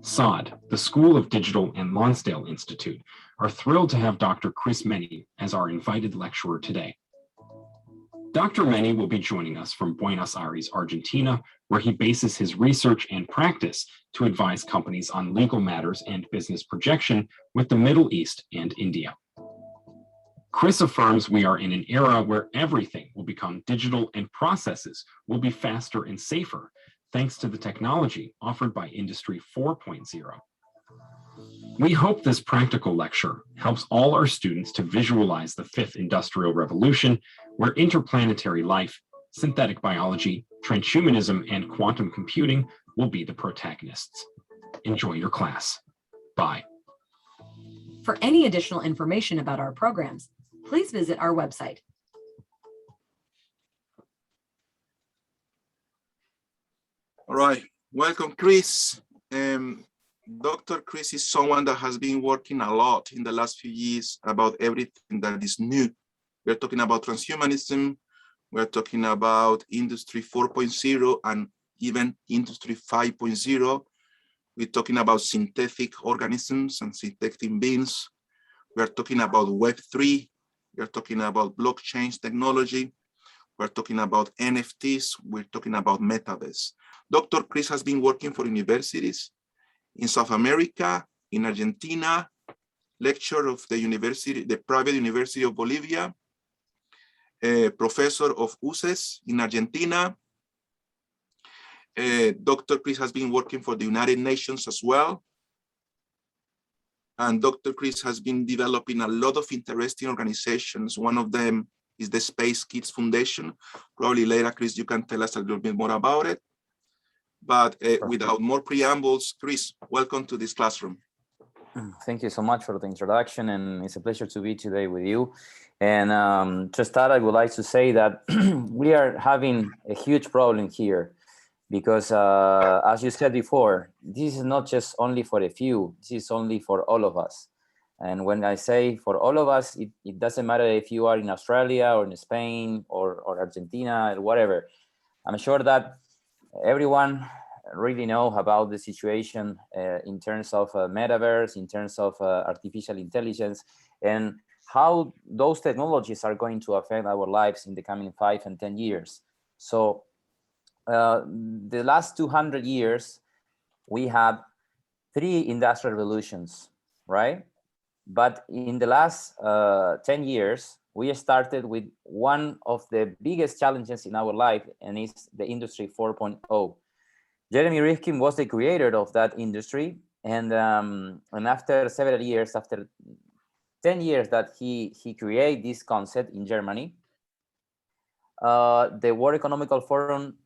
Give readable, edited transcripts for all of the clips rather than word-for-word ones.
SOD, the School of Digital and Lonsdale Institute, are thrilled to have Dr. Chris Meniw as our invited lecturer today. Dr. Meniw will be joining us from Buenos Aires, Argentina, where he bases his research and practice to advise companies on legal matters and business projection with the Middle East and India. Chris affirms we are in an era where everything will become digital and processes will be faster and safer, thanks to the technology offered by Industry 4.0. We hope this practical lecture helps all our students to visualize the fifth industrial revolution, where interplanetary life, synthetic biology, transhumanism, and quantum computing will be the protagonists. Enjoy your class. Bye. For any additional information about our programs, please visit our website. All right, welcome, Chris. Dr. Chris is someone that has been working a lot in the last few years about everything that is new. We're talking about transhumanism, we're talking about Industry 4.0 and even Industry 5.0. We're talking about synthetic organisms and synthetic beings. We're talking about Web3. We're talking about blockchain technology. We're talking about NFTs. We're talking about Metaverse. Dr. Chris has been working for universities in South America, in Argentina, lecturer of the university, the private University of Bolivia, professor of UCES in Argentina. Dr. Chris has been working for the United Nations as well. And Dr. Chris has been developing a lot of interesting organizations. One of them is the Space Kids Foundation. Probably later, Chris, you can tell us a little bit more about it. But without more preambles, Chris, welcome to this classroom. Thank you so much for the introduction, and it's a pleasure to be today with you. And to start, I would like to say that we are having a huge problem here because, as you said before, this is not just only for a few, this is only for all of us. And when I say for all of us, it doesn't matter if you are in Australia or in Spain or Argentina or whatever. I'm sure that everyone really know about the situation in terms of metaverse, in terms of artificial intelligence, and how those technologies are going to affect our lives in the coming 5 and 10 years. So the last 200 years, we had 3 industrial revolutions, right? But in the last 10 years, we started with one of the biggest challenges in our life, and it's the Industry 4.0. Jeremy Rifkin was the creator of that industry, and after several years, after 10 years that he created this concept in Germany, the World Economic Forum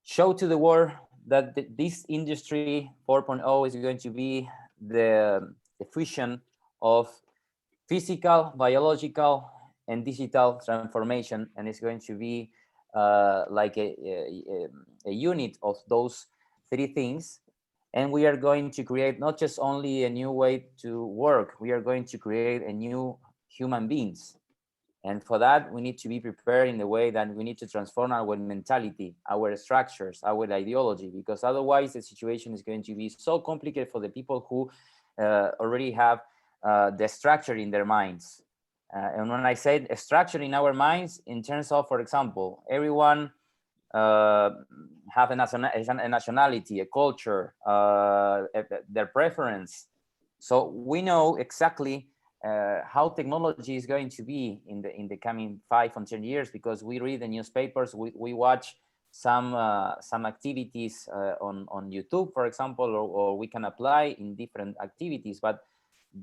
showed to the world that this Industry 4.0 is going to be the fusion of physical, biological, and digital transformation, and it's going to be like a unit of those 3 things. And we are going to create not just only a new way to work, we are going to create a new human beings. And for that, we need to be prepared in the way that we need to transform our mentality, our structures, our ideology, because otherwise the situation is going to be so complicated for the people who already have the structure in their minds. And when I say a structure in our minds, in terms of, for example, everyone have a nationality, a culture, their preference. So we know exactly how technology is going to be in the coming 5 and 10 years, because we read the newspapers, we watch some activities on YouTube, for example, or we can apply in different activities. But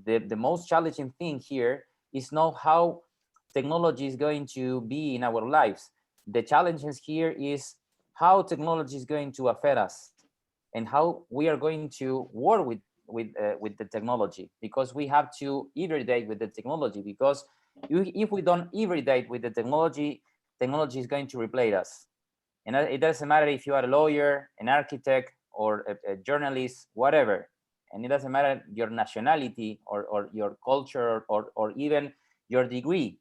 the most challenging thing here is know how technology is going to be in our lives. The challenges here is how technology is going to affect us and how we are going to work with the technology, because we have to hybridate with the technology, because if we don't hybridate with the technology, technology is going to replace us. And it doesn't matter if you are a lawyer, an architect, or a journalist, whatever. And it doesn't matter your nationality or your culture or even your degree,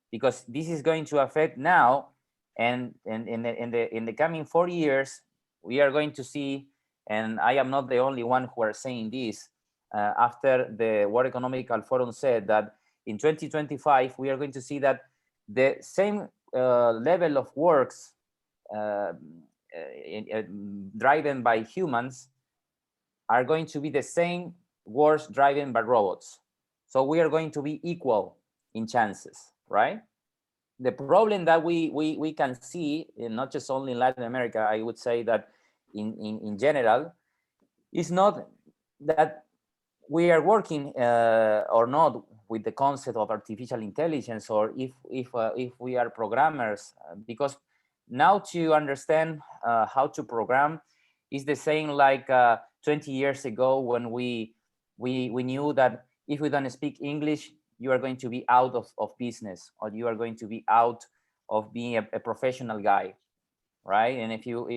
because this is going to affect now, and in the coming 4 years, we are going to see and I am not the only one who are saying this, after the World Economic Forum said that in 2025, we are going to see that the same level of works driven by humans are going to be the same works driven by robots. So we are going to be equal in chances, right? The problem that we can see, not just only in Latin America, I would say that in general, is not that we are working or not with the concept of artificial intelligence, or if we are programmers, because now to understand how to program is the same like 20 years ago when we knew that if we don't speak English, you are going to be out of business, or you are going to be out of being a professional guy, right? And if you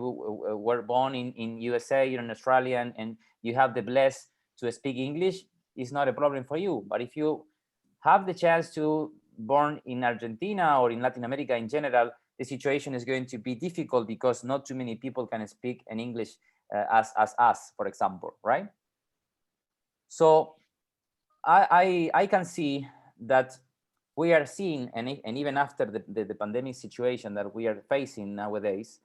were born in USA or in Australia and you have the bless to speak English, it's not a problem for you. But if you have the chance to born in Argentina or in Latin America in general, the situation is going to be difficult because not too many people can speak an English as us, for example, right? So I can see that we are seeing, and even after the pandemic situation that we are facing nowadays,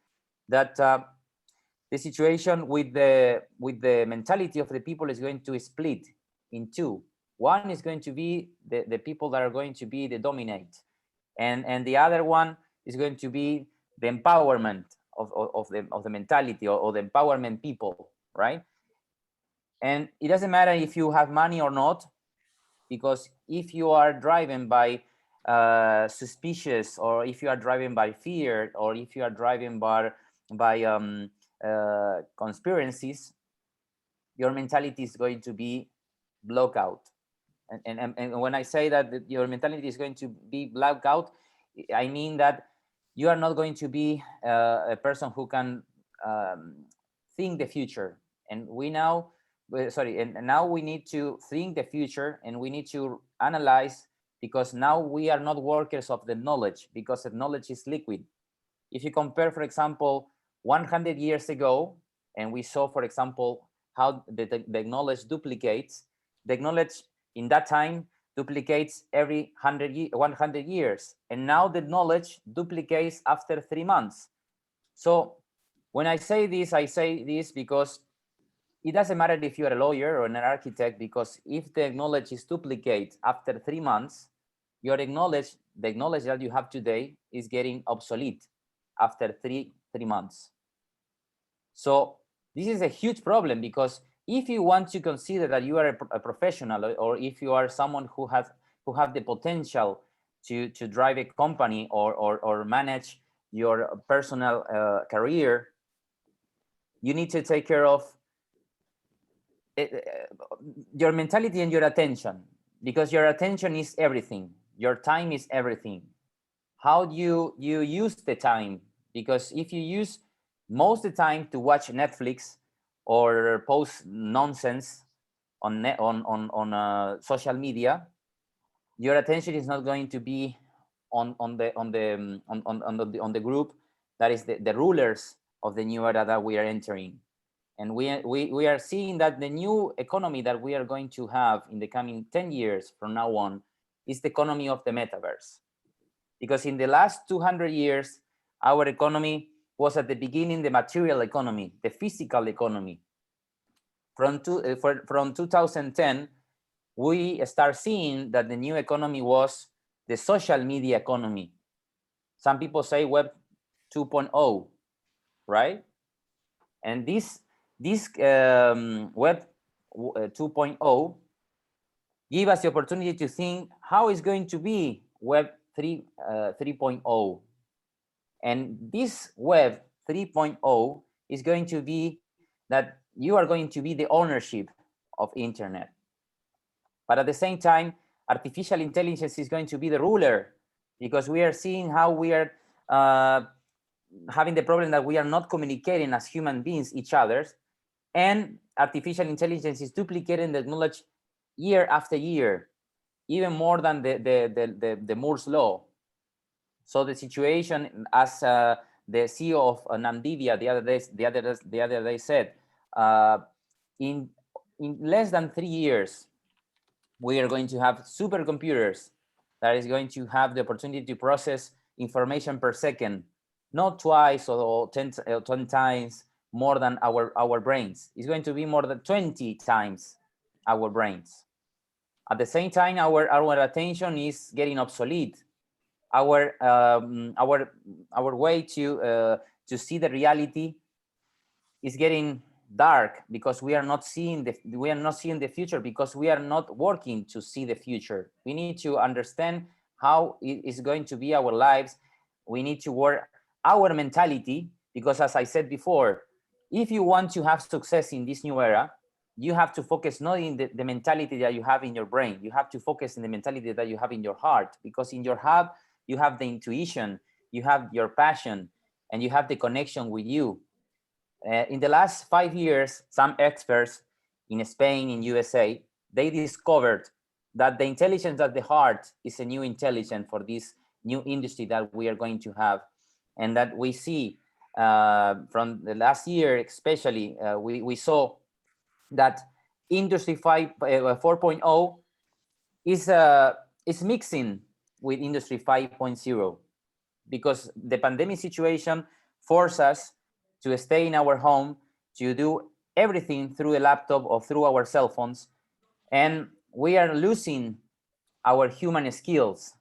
that the situation with the mentality of the people is going to split in two. One is going to be the people that are going to be the dominate, and the other one is going to be the empowerment of the mentality, or the empowerment people, right? And it doesn't matter if you have money or not, because if you are driven by suspicious, or if you are driven by fear, or if you are driven by conspiracies, your mentality is going to be blocked out. And when I say that your mentality is going to be blacked out, I mean that you are not going to be a person who can think the future. And now we need to think the future, and we need to analyze, because now we are not workers of the knowledge, because the knowledge is liquid. If you compare, for example, 100 years ago, and we saw, for example, how the knowledge duplicates, the knowledge in that time duplicates every 100 years. And now the knowledge duplicates after 3 months. So when I say this because it doesn't matter if you're a lawyer or an architect, because if the knowledge is duplicated after 3 months, the knowledge that you have today is getting obsolete after three months. So this is a huge problem, because if you want to consider that you are a professional, or if you are someone who have the potential to drive a company or manage your personal career, you need to take care of your mentality and your attention, because your attention is everything. Your time is everything. How do you use the time? Because if you use most of the time to watch Netflix or post nonsense on social media, your attention is not going to be on the group that is the rulers of the new era that we are entering. And we are seeing that the new economy that we are going to have in the coming 10 years from now on is the economy of the metaverse. Because in the last 200 years, our economy was at the beginning the material economy, the physical economy. From 2010, we start seeing that the new economy was the social media economy. Some people say Web 2.0, right? And this Web 2.0 give us the opportunity to think how is going to be Web 3.0. And this Web 3.0 is going to be that you are going to be the ownership of internet. But at the same time, artificial intelligence is going to be the ruler, because we are seeing how we are having the problem that we are not communicating as human beings each other, and artificial intelligence is duplicating the knowledge year after year, even more than the Moore's law. So the situation, as the CEO of NVIDIA the other day said, In less than 3 years, we are going to have supercomputers that is going to have the opportunity to process information per second, not twice or 10 times more than our brains. It's going to be more than 20 times our brains. At the same time, our attention is getting obsolete. Our way to see the reality is getting dark because we are not seeing the future, because we are not working to see the future. We need to understand how it is going to be our lives. We need to work our mentality, because as I said before, if you want to have success in this new era, you have to focus not in the mentality that you have in your brain. You have to focus in the mentality that you have in your heart, because in your heart, you have the intuition, you have your passion, and you have the connection with you. In the last 5 years, some experts in Spain, in USA, they discovered that the intelligence of the heart is a new intelligence for this new industry that we are going to have. And that we see from the last year, especially, we saw that Industry 4.0 is mixing with Industry 5.0, because the pandemic situation forced us to stay in our home, to do everything through a laptop or through our cell phones, and we are losing our human skills.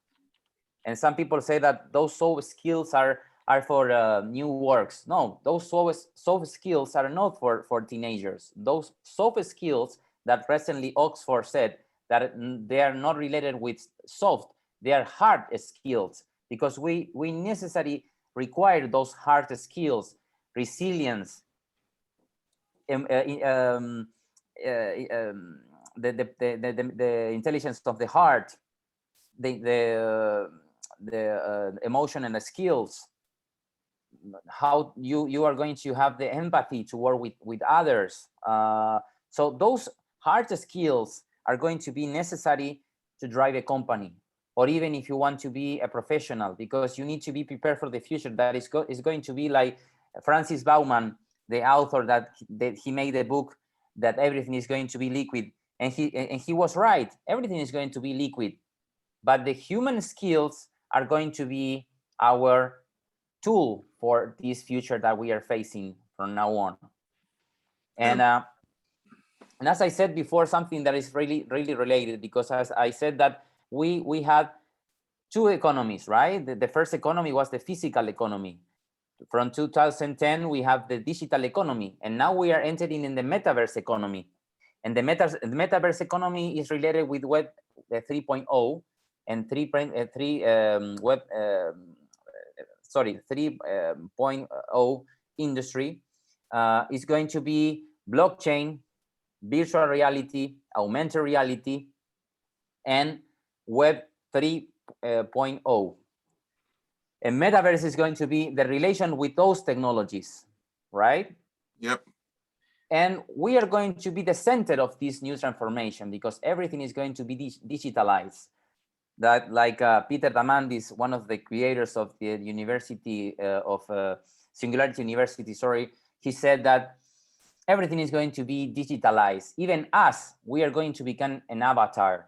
And some people say that those soft skills are for new works. No, those soft skills are not for teenagers. Those soft skills that recently Oxford said that they are not related with soft, they are hard skills, because we necessarily require those hard skills: resilience, the intelligence of the heart, the emotional skills, how you are going to have the empathy to work with others. So those hard skills are going to be necessary to drive a company, or even if you want to be a professional, because you need to be prepared for the future that is going to be like Francis Bauman, the author that he made a book that everything is going to be liquid, and he was right. Everything is going to be liquid, but the human skills are going to be our tool for this future that we are facing from now on. And as I said before, something that is really related, because as I said that we had two economies, right? The first economy was the physical economy. From 2010, we have the digital economy, and now we are entering in the metaverse economy. And the metaverse economy is related with Web 3.0 and 3.0 industry. Is going to be blockchain, virtual reality, augmented reality, and Web 3.0. And metaverse is going to be the relation with those technologies, right? Yep. And we are going to be the center of this new transformation, because everything is going to be digitalized. That, like Peter Diamandis, one of the creators of the University of Singularity University, he said that everything is going to be digitalized. Even us, we are going to become an avatar.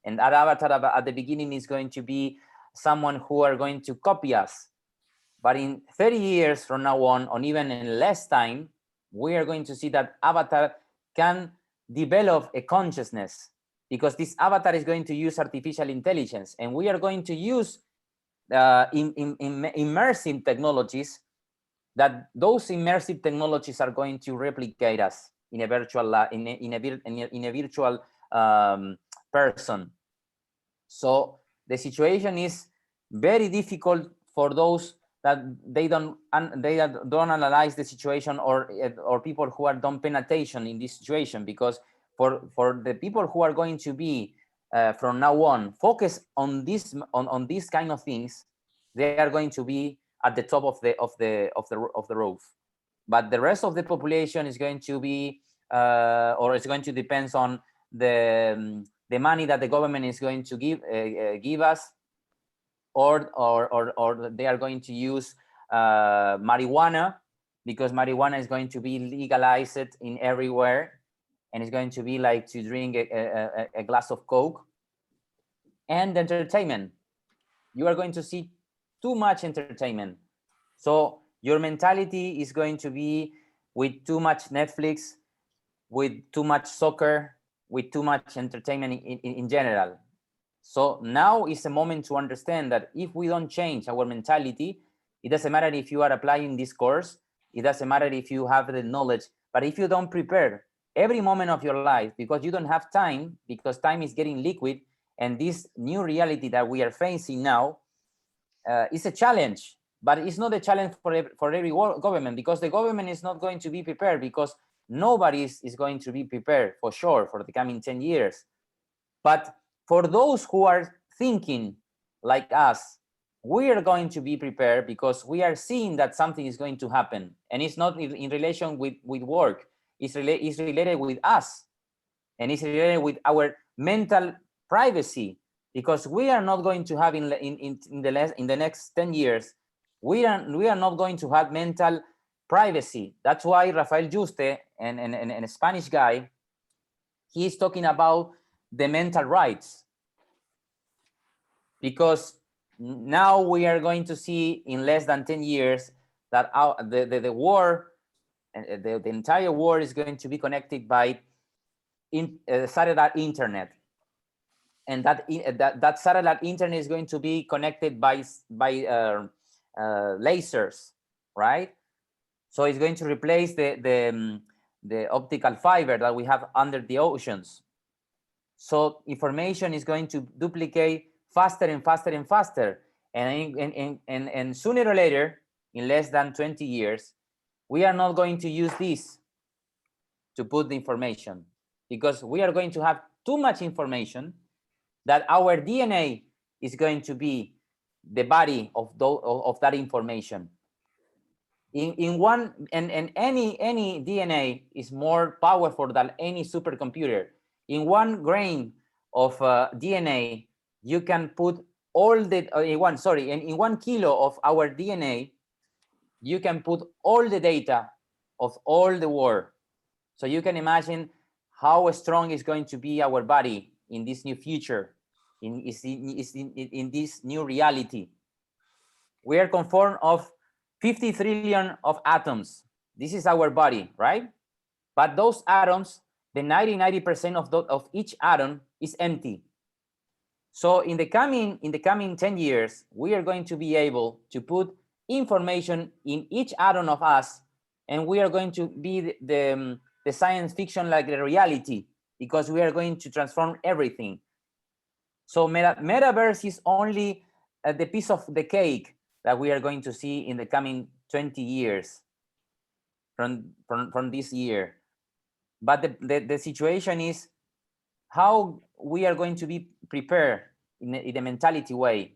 And that avatar at the beginning is going to be someone who are going to copy us. But in 30 years from now on, or even in less time, we are going to see that avatar can develop a consciousness, because this avatar is going to use artificial intelligence, and we are going to use immersive technologies, that those immersive technologies are going to replicate us in a virtual in a virtual person. So the situation is very difficult for those that they don't analyze the situation, or people who are don't pay attention in this situation, because for the people who are going to be from now on focus on this on these kind of things, they are going to be at the top of the roof. But the rest of the population is going to be or it's going to depend on the money that the government is going to give us, or they are going to use marijuana because marijuana is going to be legalized in everywhere, and it's going to be like to drink a glass of Coke. And entertainment, you are going to see too much entertainment. So your mentality is going to be with too much Netflix, with too much soccer, with too much entertainment in general. So now is a moment to understand that if we don't change our mentality, it doesn't matter if you are applying this course, it doesn't matter if you have the knowledge, but if you don't prepare every moment of your life, because you don't have time, because time is getting liquid, and this new reality that we are facing now is a challenge, but it's not a challenge for every government, because the government is not going to be prepared, because nobody is going to be prepared for sure for the coming 10 years. But for those who are thinking like us, we are going to be prepared, because we are seeing that something is going to happen, and it's not in relation with work, it's related with us, and it's related with our mental privacy, because we are not going to have in the next 10 years, we are not going to have mental privacy. That's why Rafael Juste, and a Spanish guy, he's talking about the mental rights, because now we are going to see in less than 10 years that the war, the entire war is going to be connected by satellite internet, and that satellite internet is going to be connected by lasers, right? So it's going to replace the optical fiber that we have under the oceans. So information is going to duplicate faster and faster and faster, and sooner or later, in less than 20 years, we are not going to use this to put the information, because we are going to have too much information that our DNA is going to be the body of that information. In one, and any DNA is more powerful than any supercomputer. In 1 grain of DNA, you can put all the in 1 kilo of our DNA, you can put all the data of all the world. So you can imagine how strong is going to be our body in this new future, in this new reality. We are conformed of 50 trillion of atoms. This is our body, right? But those atoms, the 90% of each atom is empty. So in the coming 10 years, we are going to be able to put information in each atom of us, and we are going to be the science fiction like the reality, because we are going to transform everything. So metaverse is only the piece of the cake that we are going to see in the coming 20 years from this year. But the situation is how we are going to be prepared in a mentality way,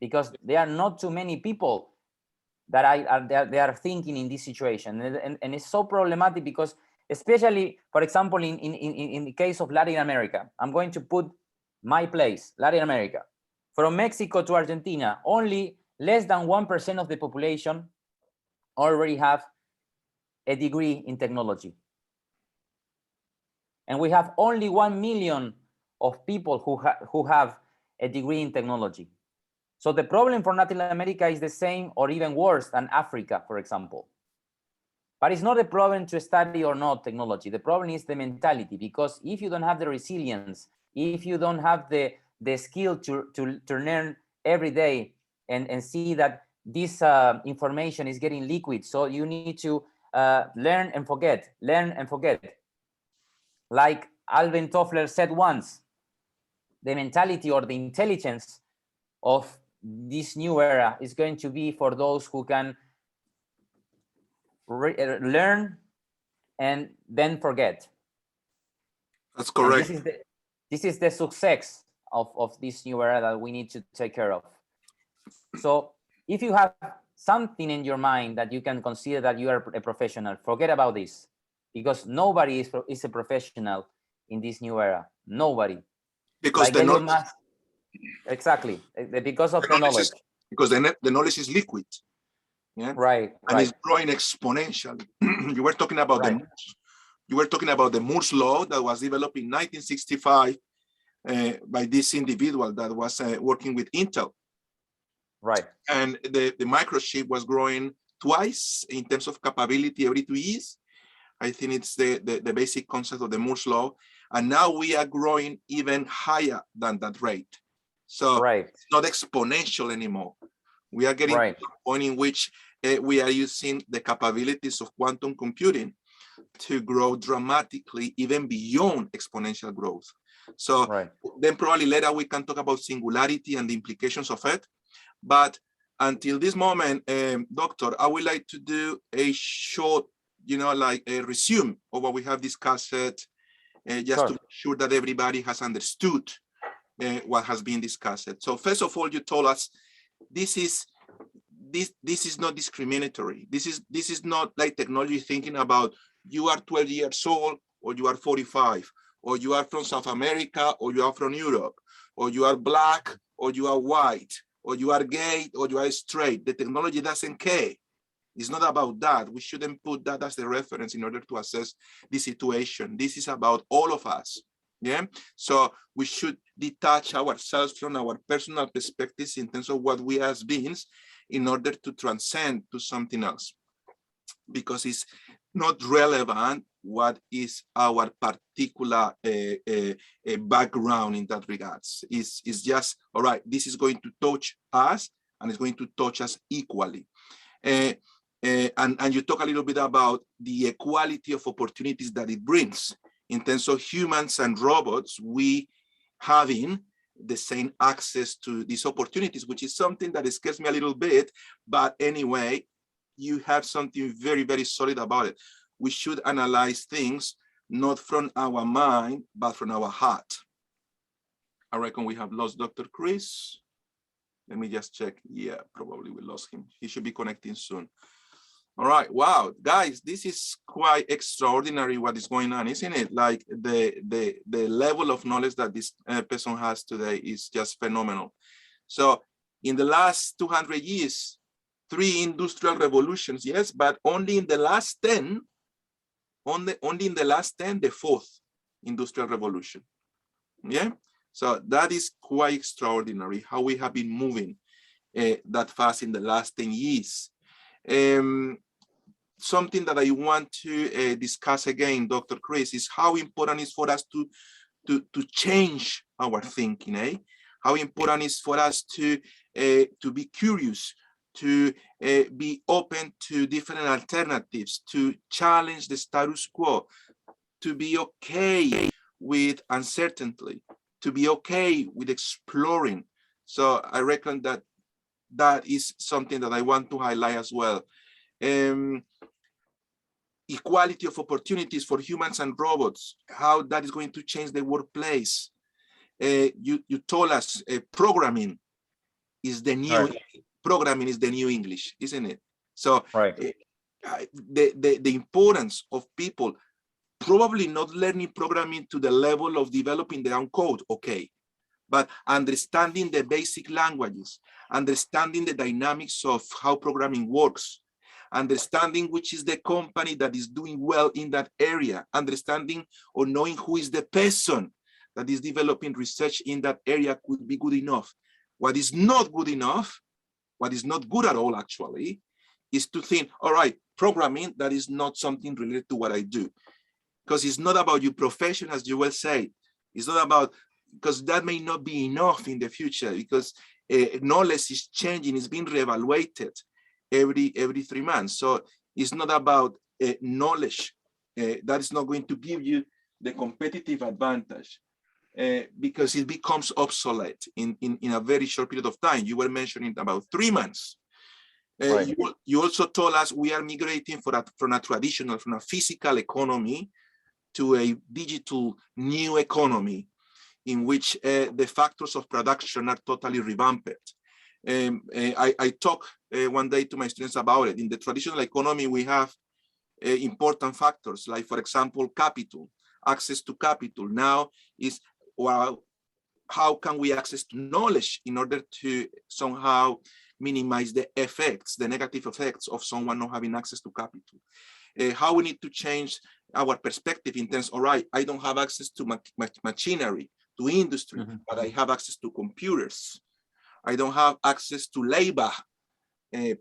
because there are not too many people that are thinking in this situation, and it's so problematic, because especially, for example, in the case of Latin America, I'm going to put my place, Latin America. From Mexico to Argentina, only less than 1% of the population already have a degree in technology. And we have only 1 million of people who have a degree in technology. So the problem for Latin America is the same or even worse than Africa, for example. But it's not a problem to study or not technology. The problem is the mentality, because if you don't have the resilience, if you don't have the skill to learn every day and see that this information is getting liquid, so you need to learn and forget. Like Alvin Toffler said once, the mentality or the intelligence of this new era is going to be for those who can learn and then forget. That's correct. This is the success of this new era that we need to take care of. So if you have something in your mind that you can consider that you are a professional, forget about this, because nobody is a professional in this new era. Nobody. Because like exactly, because of the knowledge. Because the knowledge is liquid. Yeah, Right. and it's growing exponentially. You were talking about the Moore's law that was developed in 1965 by this individual that was working with Intel. Right. And the microchip was growing twice in terms of capability every 2 years. I think it's the basic concept of the Moore's law. And now we are growing even higher than that rate. So it's not exponential anymore. We are getting to a point in which we are using the capabilities of quantum computing to grow dramatically, even beyond exponential growth. So then probably later we can talk about singularity and the implications of it. But until this moment, Doctor, I would like to do a short, like a resume of what we have discussed, just to make sure that everybody has understood what has been discussed. So first of all, you told us this is not discriminatory. This is not like technology thinking about you are 12 years old or you are 45, or you are from South America or you are from Europe, or you are black or you are white, or you are gay or you are straight. The technology doesn't care. It's not about that. We shouldn't put that as the reference in order to assess the situation. This is about all of us. Yeah. So we should detach ourselves from our personal perspectives in terms of what we as beings in order to transcend to something else, because it's not relevant what is our particular background in that regards. It's just, all right, this is going to touch us and it's going to touch us equally. And you talk a little bit about the equality of opportunities that it brings in terms of humans and robots, we having the same access to these opportunities, which is something that scares me a little bit. But anyway, you have something very, very solid about it. We should analyze things not from our mind, but from our heart. I reckon we have lost Dr. Chris. Let me just check. Yeah, probably we lost him. He should be connecting soon. All right. Wow, guys, this is quite extraordinary what is going on, isn't it? Like the level of knowledge that this person has today is just phenomenal. So in the last 200 years, 3 industrial revolutions, yes, but only in the last 10, only in the last 10, the 4th industrial revolution. Yeah. So that is quite extraordinary how we have been moving that fast in the last 10 years. Something that I want to discuss again, Dr. Chris, is how important it is for us to change our thinking, eh? How important it is for us to be curious, to be open to different alternatives, to challenge the status quo, to be okay with uncertainty, to be okay with exploring. So I reckon that that is something that I want to highlight as well. Equality of opportunities for humans and robots, how that is going to change the workplace. You told us programming is the new programming is the new English, isn't it? So the importance of people probably not learning programming to the level of developing their own code, okay, but understanding the basic languages, understanding the dynamics of how programming works, understanding which is the company that is doing well in that area, understanding or knowing who is the person that is developing research in that area could be good enough. What is not good enough, what is not good at all actually, is to think, all right, programming, that is not something related to what I do. Because it's not about your profession, as you will say. It's not about, because that may not be enough in the future, because knowledge is changing, it's being reevaluated every 3 months. So it's not about knowledge. That is not going to give you the competitive advantage because it becomes obsolete in a very short period of time. You were mentioning about 3 months. You also told us we are migrating from a physical economy to a digital new economy in which the factors of production are totally revamped. I talked one day to my students about it. In the traditional economy, we have important factors, like, for example, capital, access to capital. Now is, well, how can we access to knowledge in order to somehow minimize the effects, the negative effects of someone not having access to capital. How we need to change our perspective in terms, all right, I don't have access to machinery, to industry, but I have access to computers. I don't have access to labor,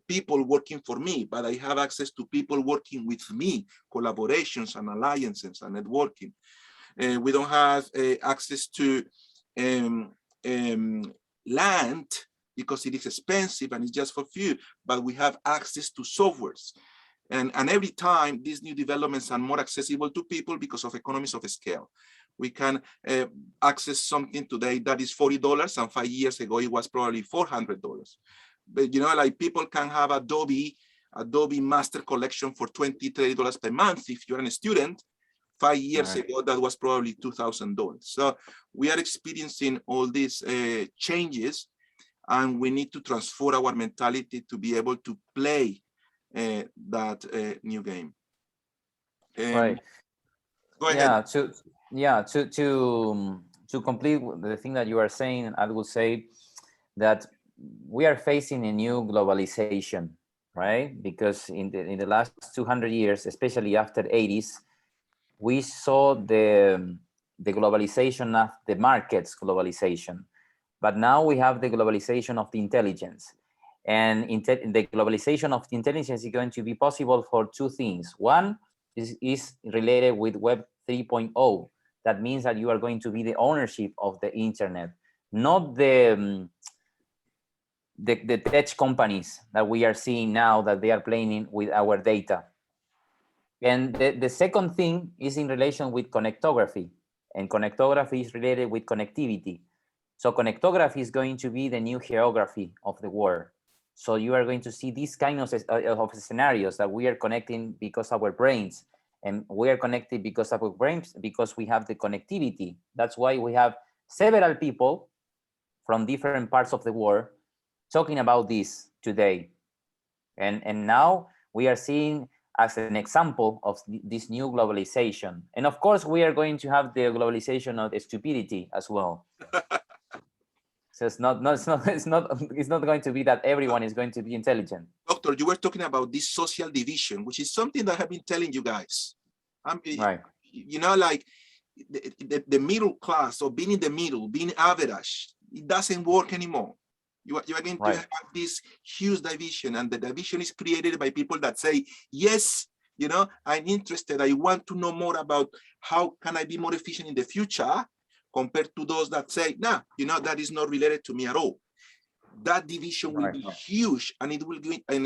people working for me, but I have access to people working with me, collaborations and alliances and networking. We don't have access to land because it is expensive and it's just for few, but we have access to softwares. And every time these new developments are more accessible to people because of economies of scale. We can access something today that is $40, and 5 years ago it was probably $400. But you know, like people can have Adobe Master Collection for $20, $30 per month if you're a student. 5 years ago, that was probably $2,000. So we are experiencing all these changes, and we need to transform our mentality to be able to play that new game. Right. Go ahead. To complete the thing that you are saying, I would say that we are facing a new globalization, right? Because in the last 200 years, especially after 80s, we saw the globalization of the markets globalization, but now we have the globalization of the intelligence. And the globalization of the intelligence is going to be possible for two things. One is related with Web 3.0. That means that you are going to be the ownership of the internet, not the tech companies that we are seeing now that they are playing with our data. And the second thing is in relation with connectography, and connectography is related with connectivity. So connectography is going to be the new geography of the world. So you are going to see these kind of scenarios that we are connecting because of our brains, and we are connected because of our brains, because we have the connectivity. That's why we have several people from different parts of the world talking about this today. And now we are seeing as an example of this new globalization. And of course, we are going to have the globalization of the stupidity as well. So it's not going to be that everyone is going to be intelligent. Doctor, you were talking about this social division, which is something that I've been telling you guys. Right. You know, like the middle class, or being in the middle, being average, it doesn't work anymore. You are going to have this huge division, and the division is created by people that say, yes, you know, I'm interested. I want to know more about how can I be more efficient in the future, compared to those that say, nah, you know, that is not related to me at all. That division will be huge, and it's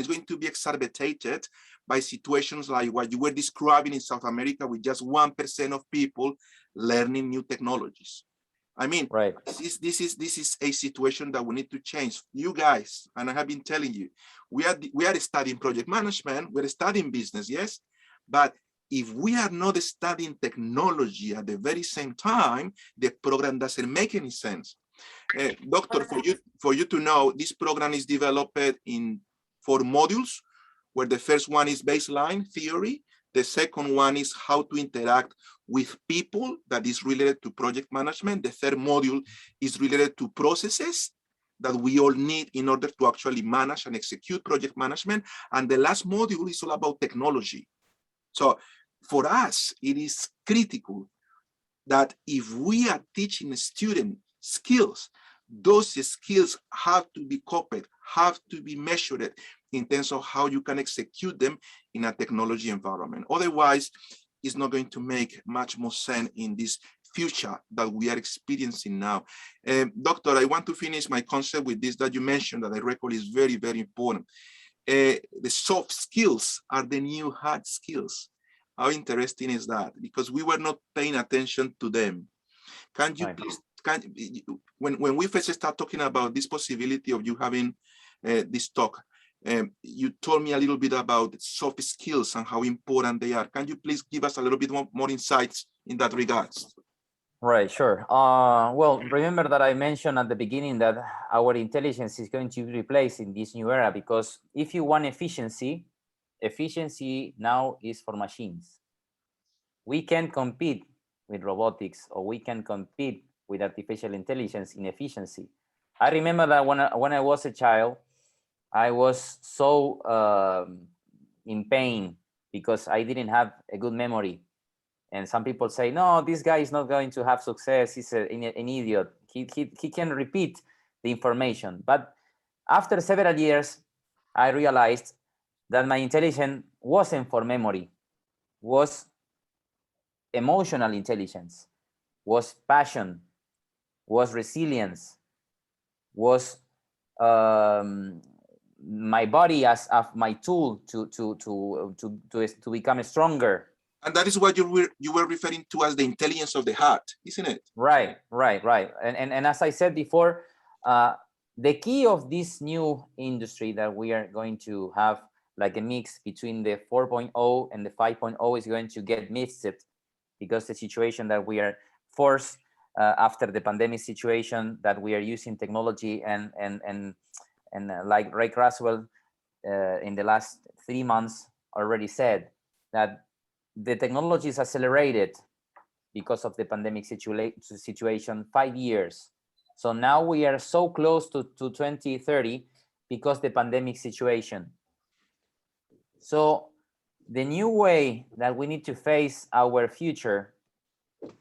going to be exacerbated by situations like what you were describing in South America, with just 1% of people learning new technologies. I mean, this is a situation that we need to change. You guys, and I have been telling you, we are studying project management, we're studying business, yes, but if we are not studying technology at the very same time, the program doesn't make any sense. Doctor, for you to know, this program is developed in 4 modules, where the first one is baseline theory. The second one is how to interact with people, that is related to project management. The third module is related to processes that we all need in order to actually manage and execute project management. And the last module is all about technology. So for us, it is critical that if we are teaching a student skills, those skills have to be copied, have to be measured in terms of how you can execute them in a technology environment. Otherwise, it's not going to make much more sense in this future that we are experiencing now. Doctor, I want to finish my concept with this that you mentioned that I recall is very, very important. The soft skills are the new hard skills. How interesting is that? Because we were not paying attention to them. Can you please, when we first start talking about this possibility of you having this talk, you told me a little bit about soft skills and how important they are. Can you please give us a little bit more insights in that regards? Right, sure. Well, remember that I mentioned at the beginning that our intelligence is going to be replaced in this new era, because if you want efficiency now is for machines. We can compete with robotics, or we can compete with artificial intelligence in efficiency. I remember that when I was a child, I was so in pain because I didn't have a good memory. And some people say, no, this guy is not going to have success. He's an idiot. He can repeat the information. But after several years, I realized that my intelligence wasn't for memory, was emotional intelligence, was passion, was resilience, was my body as my tool to become stronger. And that is what you were referring to as the intelligence of the heart, isn't it? Right. And as I said before, the key of this new industry that we are going to have, like a mix between the 4.0 and the 5.0, is going to get mixed, because the situation that we are forced after the pandemic situation, that we are using technology and like Ray Kurzweil in the last 3 months already said, that the technology is accelerated because of the pandemic situation 5 years. So now we are so close to 2030 because the pandemic situation. So the new way that we need to face our future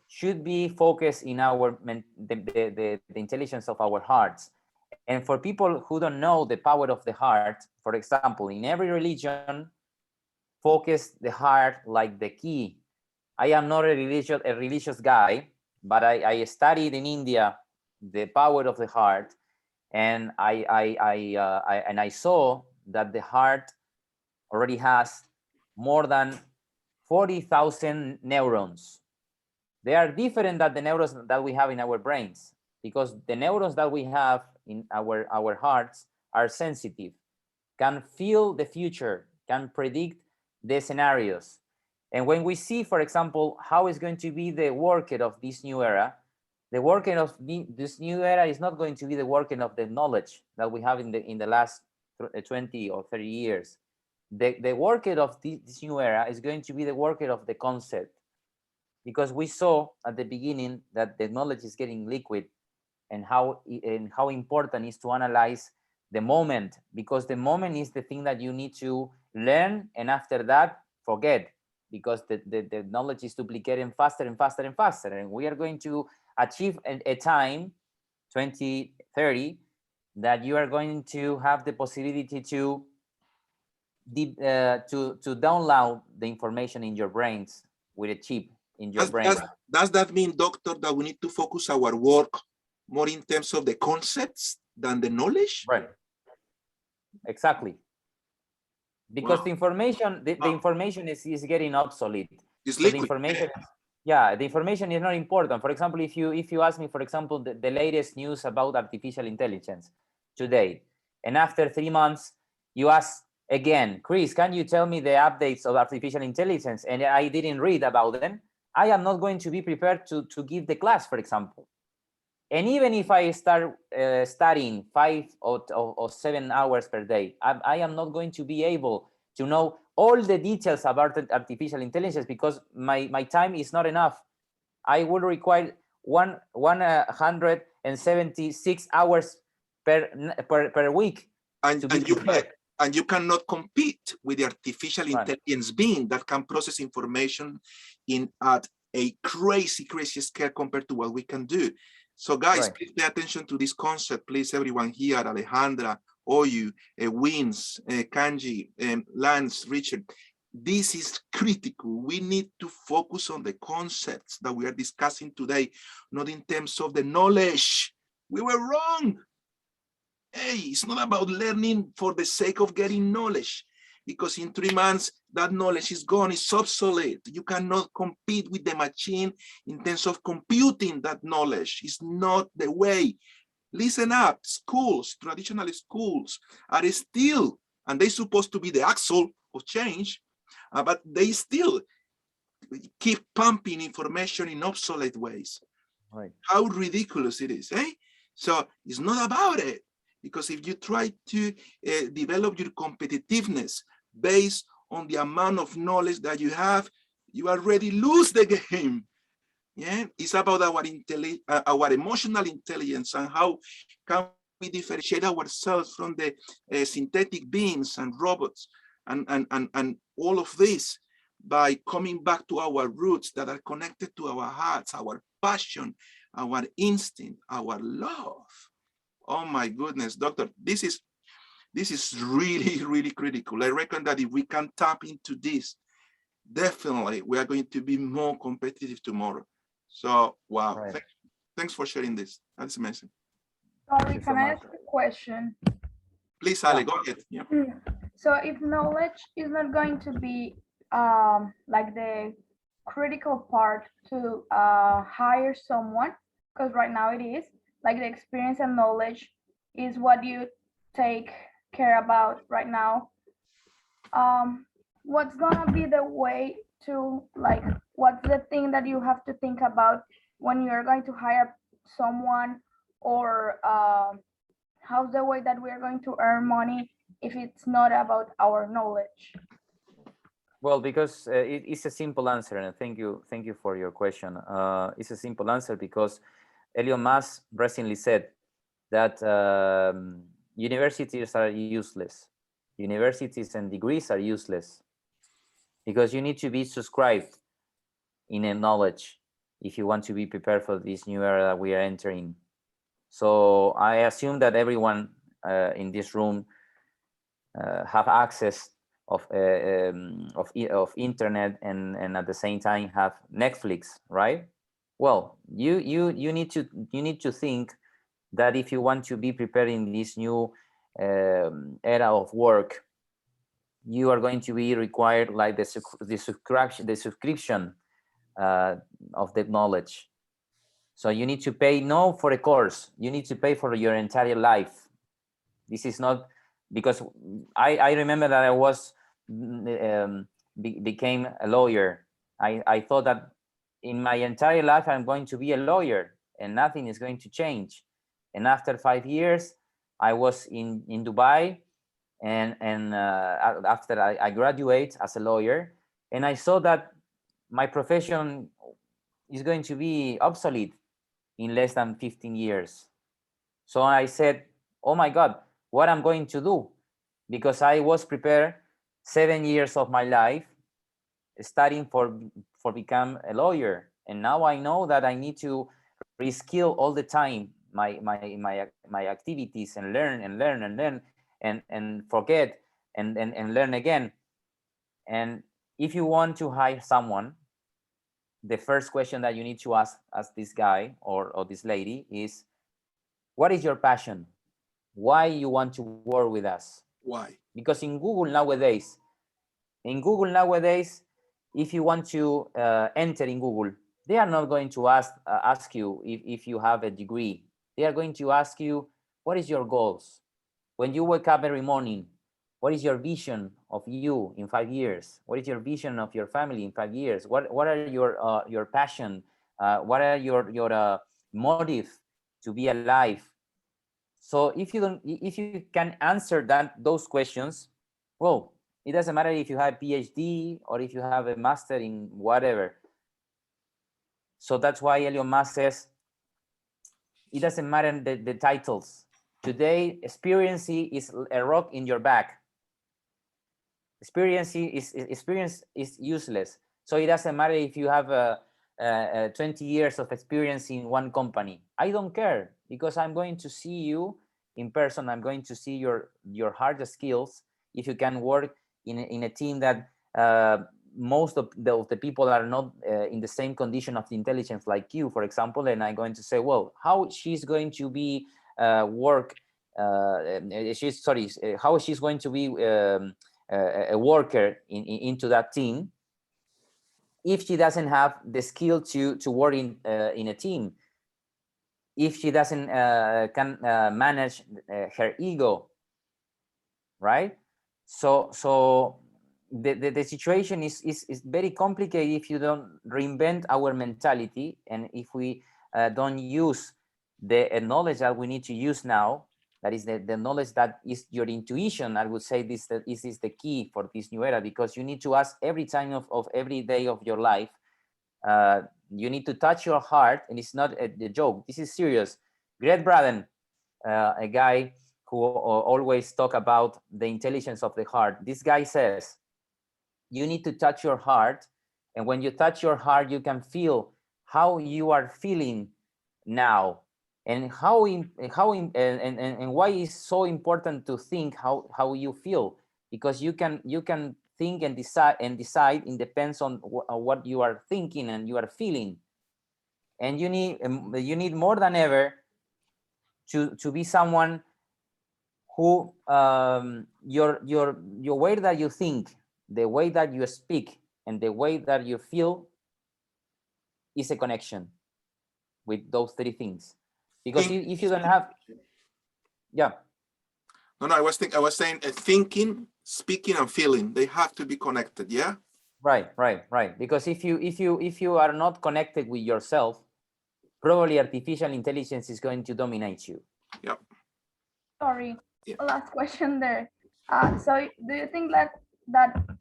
should be focused in our the intelligence of our hearts. And for people who don't know the power of the heart, for example, in every religion, focus the heart like the key. I am not a religious guy, but I studied in India the power of the heart, and I saw that the heart already has more than 40,000 neurons. They are different than the neurons that we have in our brains, because the neurons that we have in our hearts are sensitive, can feel the future, can predict the scenarios. And when we see, for example, how is going to be the working of this new era, the working of this new era is not going to be the working of the knowledge that we have in the last 20 or 30 years. The working of this new era is going to be the working of the concept, because we saw at the beginning that the knowledge is getting liquid, and how important it is to analyze the moment, because the moment is the thing that you need to learn, and after that forget, because the knowledge is duplicating faster and faster and faster, and we are going to achieve a time 2030 that you are going to have the possibility to download the information in your brains with a chip in your brain. Does that mean, doctor, that we need to focus our work more in terms of the concepts than the knowledge? Right. Exactly. Because Wow. the information, the information is getting obsolete. It's so liquid. The information, yeah, the information is not important. For example, if you ask me, for example, the latest news about artificial intelligence today, and after 3 months, you ask again, Chris, can you tell me the updates of artificial intelligence? And I didn't read about them. I am not going to be prepared to give the class, for example. And even if I start studying 5 or 7 hours per day, I am not going to be able to know all the details about artificial intelligence, because my time is not enough. I will require 176 hours per week to be prepared. And you cannot compete with the artificial intelligence being that can process information at a crazy scale compared to what we can do. So guys, please pay attention to this concept. Please, everyone here, Alejandra, Oyu, Wins, Kanji, Lance, Richard. This is critical. We need to focus on the concepts that we are discussing today, not in terms of the knowledge. We were wrong. Hey, it's not about learning for the sake of getting knowledge, because in 3 months, that knowledge is gone, it's obsolete. You cannot compete with the machine in terms of computing that knowledge. It's not the way. Listen up, schools, traditional schools are still, and they're supposed to be the axle of change, but they still keep pumping information in obsolete ways. Right. How ridiculous it is, eh? So it's not about it. Because if you try to develop your competitiveness based on the amount of knowledge that you have, you already lose the game. Yeah, it's about our emotional intelligence and how can we differentiate ourselves from the synthetic beings and robots and all of this by coming back to our roots that are connected to our hearts, our passion, our instinct, our love. Oh my goodness, doctor, this is really, really critical. I reckon that if we can tap into this, definitely we are going to be more competitive tomorrow. So, wow, Right. Thanks for sharing this. That's amazing. Sorry, you so can I much. ask a question? Please, Ale, go ahead. Yeah. So if knowledge is not going to be like the critical part to hire someone, because right now it is, like the experience and knowledge is what you take care about right now. What's gonna be the way to, like, what's the thing that you have to think about when you're going to hire someone, or how's the way that we're going to earn money if it's not about our knowledge? Well, because it's a simple answer, and thank you for your question. It's a simple answer because Elon Musk recently said that universities are useless. Universities and degrees are useless because you need to be subscribed in a knowledge if you want to be prepared for this new era that we are entering. So I assume that everyone in this room have access of internet and at the same time have Netflix, right? Well, you need to think that if you want to be prepared in this new era of work, you are going to be required like the subscription of the knowledge. So you need to pay no for a course, you need to pay for your entire life. This is not because I remember that I was became a lawyer. I thought that in my entire life I'm going to be a lawyer and nothing is going to change. And after 5 years, I was in Dubai, and after I graduate as a lawyer, and I saw that my profession is going to be obsolete in less than 15 years. So I said, oh my God, what I'm going to do? Because I was prepared 7 years of my life studying for become a lawyer. And now I know that I need to reskill all the time my activities and learn and forget and learn again. And if you want to hire someone, the first question that you need to ask this guy or this lady is, what is your passion? Why you want to work with us? Why? Because in Google nowadays, if you want to enter in Google, they are not going to ask you if you have a degree. They are going to ask you, what is your goals? When you wake up every morning, what is your vision of you in 5 years? What is your vision of your family in 5 years? What are your passion? What are your motive to be alive? So if you can answer those questions, well, it doesn't matter if you have a PhD or if you have a master in whatever. So that's why Elon Musk says it doesn't matter the titles. Today, experience is a rock in your back. Experience is useless. So it doesn't matter if you have 20 years of experience in one company. I don't care, because I'm going to see you in person. I'm going to see your hard skills. If you can work in a team that most of the people are not in the same condition of intelligence like you, for example, and I'm going to say, well, how she's going to be how she's going to be a worker into that team if she doesn't have the skill to work in a team, if she doesn't can manage her ego, right? So the situation is very complicated if you don't reinvent our mentality, and if we don't use the knowledge that we need to use now. That is the knowledge that is your intuition. I would say this is the key for this new era, because you need to ask every time of every day of your life. You need to touch your heart, and it's not a joke. This is serious. Great Braden, a guy who always talk about the intelligence of the heart. This guy says, you need to touch your heart, and when you touch your heart, you can feel how you are feeling now, and and why it's so important to think how you feel, because you can think and decide it depends on what you are thinking and you are feeling. And you need more than ever to be someone who your way that you think, the way that you speak, and the way that you feel is a connection with those three things. Because if you don't have, yeah. No, I was saying thinking, speaking, and feeling, they have to be connected. Yeah. Right. Because if you are not connected with yourself, probably artificial intelligence is going to dominate you. Yep. Sorry, Yeah. last question there. So do you think that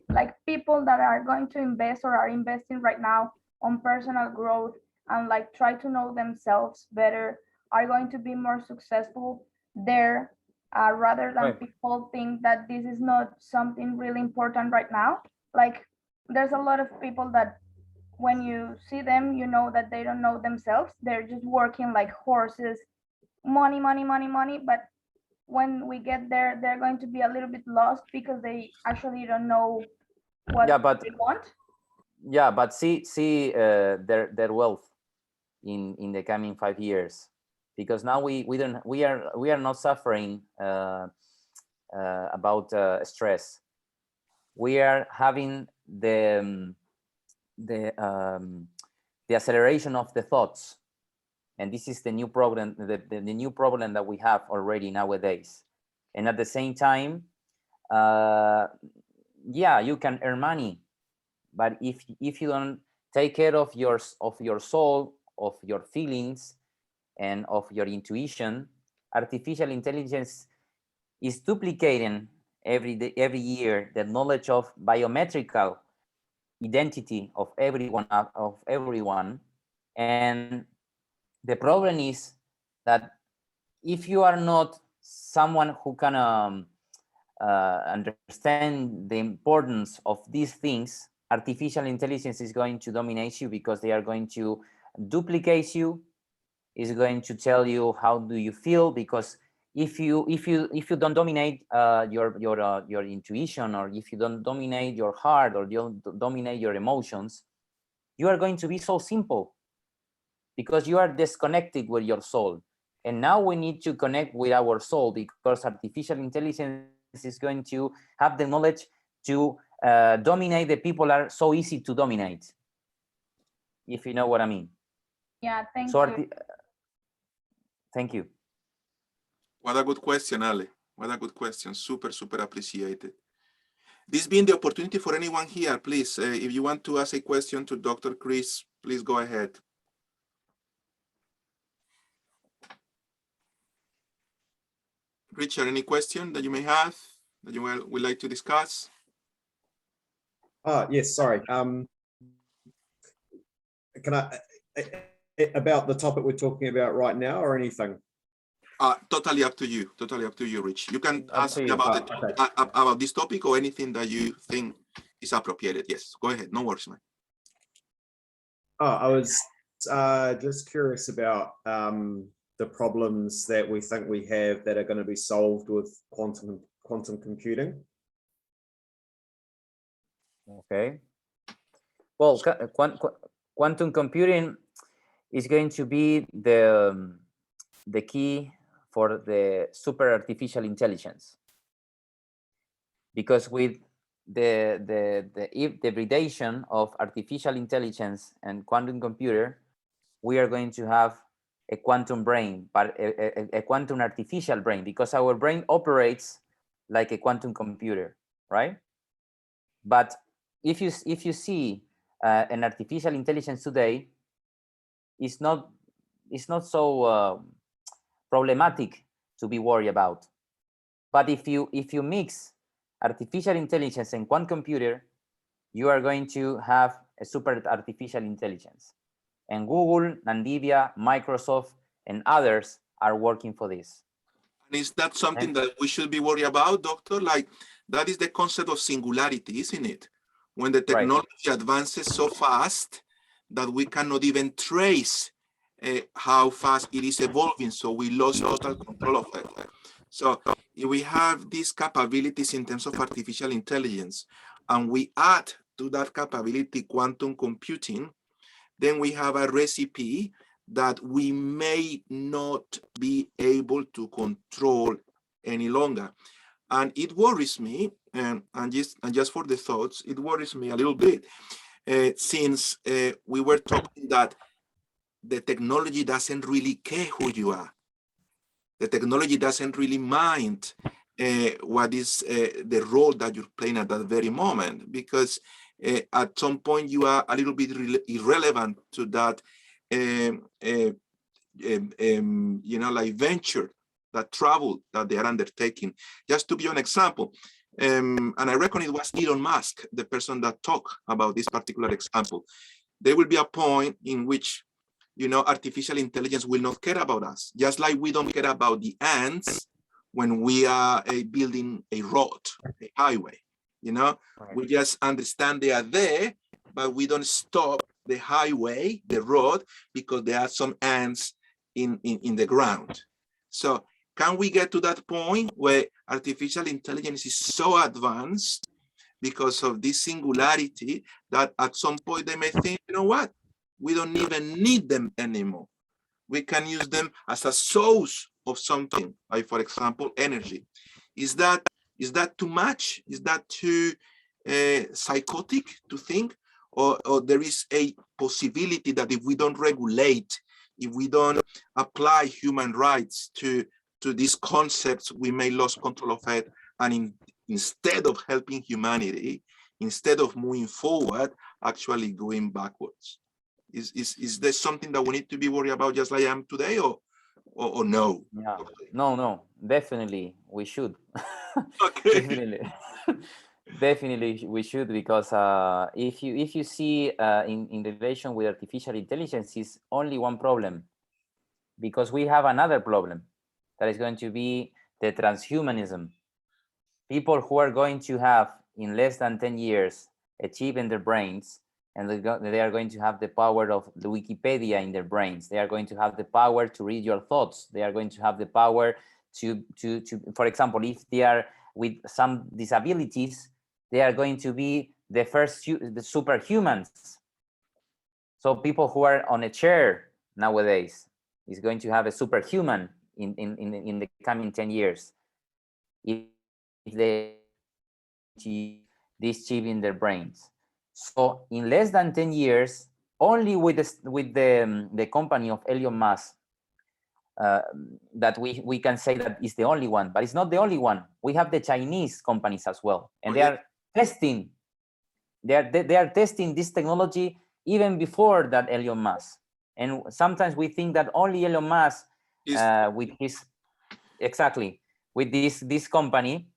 like people that are going to invest or are investing right now on personal growth and like try to know themselves better are going to be more successful there, rather than Right. people think that this is not something really important right now? Like there's a lot of people that when you see them, you know that they don't know themselves. They're just working like horses, money, money, money, money. But when we get there, they're going to be a little bit lost because they actually don't know what they want. Yeah, but see their wealth in the coming 5 years, because now we are not suffering about stress. We are having the acceleration of the thoughts, and this is the new problem, the new problem that we have already nowadays. And at the same time, yeah, you can earn money, but if you don't take care of your soul, of your feelings, and of your intuition, artificial intelligence is duplicating every year the knowledge of biometrical identity of everyone. And the problem is that if you are not someone who can understand the importance of these things, artificial intelligence is going to dominate you, because they are going to duplicate you, is going to tell you how do you feel, because if you don't dominate your intuition, or if you don't dominate your heart, or you don't dominate your emotions, you are going to be so simple, because you are disconnected with your soul. And now we need to connect with our soul, because artificial intelligence is going to have the knowledge to dominate the people are so easy to dominate, if you know what I mean. Yeah, thank you. Thank you. What a good question, Ale. What a good question. Super, super appreciated. This being the opportunity for anyone here, please, if you want to ask a question to Dr. Chris, please go ahead. Richard, any question that you may have that you would like to discuss? Yes, sorry. Can I, about the topic we're talking about right now, or anything? Totally up to you. Totally up to you, Rich. You can ask me about about this topic or anything that you think is appropriate. Yes, go ahead. No worries, man. I was just curious about the problems that we think we have that are going to be solved with quantum computing. Okay. Well, quantum computing is going to be the key for the super artificial intelligence, because with the hybridization of artificial intelligence and quantum computer, we are going to have a quantum brain, but a quantum artificial brain, because our brain operates like a quantum computer, right? But if you see an artificial intelligence today, it's not so problematic to be worried about. But if you mix artificial intelligence and quantum computer, you are going to have a super artificial intelligence. And Google, NVIDIA, Microsoft, and others are working for this. Is that something that we should be worried about, doctor? Like, that is the concept of singularity, isn't it? When the technology advances so fast that we cannot even trace how fast it is evolving, so we lost total control of it. So if we have these capabilities in terms of artificial intelligence, and we add to that capability quantum computing, then we have a recipe that we may not be able to control any longer. And it worries me, and just for the thoughts, it worries me a little bit, since we were talking that the technology doesn't really care who you are. The technology doesn't really mind what is the role that you're playing at that very moment, because at some point you are a little bit irrelevant to that, like venture, that travel that they are undertaking. Just to give you an example, and I reckon it was Elon Musk, the person that talked about this particular example. There will be a point in which, artificial intelligence will not care about us, just like we don't care about the ants when we are building a road, a highway. We just understand they are there, but we don't stop the highway, the road, because there are some ants in the ground. So can we get to that point where artificial intelligence is so advanced because of this singularity that at some point they may think, you know what? We don't even need them anymore. We can use them as a source of something, like, for example, energy. Is that too much? Is that too psychotic to think? Or there is a possibility that if we don't regulate, if we don't apply human rights to these concepts, we may lose control of it, and instead of helping humanity, instead of moving forward, actually going backwards? Is there something that we need to be worried about, just like I am today, or no? Yeah. No, definitely we should. Okay. Definitely we should, because if you see in relation with artificial intelligence, is only one problem, because we have another problem that is going to be the transhumanism. People who are going to have in less than 10 years a chip in their brains, and they are going to have the power of the Wikipedia in their brains. They are going to have the power to read your thoughts. They are going to have the power to for example, if they are with some disabilities, they are going to be the first the superhumans. So people who are on a chair nowadays is going to have a superhuman in the coming 10 years. If they this chip in their brains. So in less than 10 years, only with the company of Elon Musk, that we can say that is the only one, but it's not the only one. We have the Chinese companies as well, and they are testing. They are testing this technology even before that Elon Musk. And sometimes we think that only Elon Musk, with his with this company,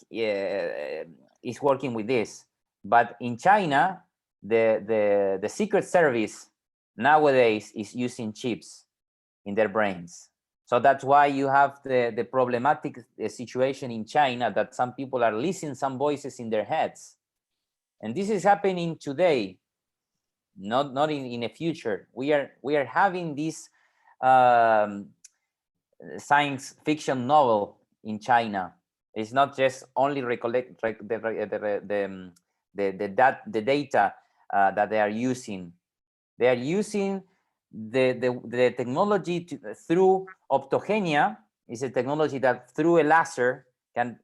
is working with this. But in China, the Secret Service nowadays is using chips in their brains. So that's why you have the problematic situation in China, that some people are listening some voices in their heads. And this is happening today, not in the future. We are having this science fiction novel in China. It's not just only recollect the data that they are using. They are using the technology through optogenia. Is a technology that through a laser can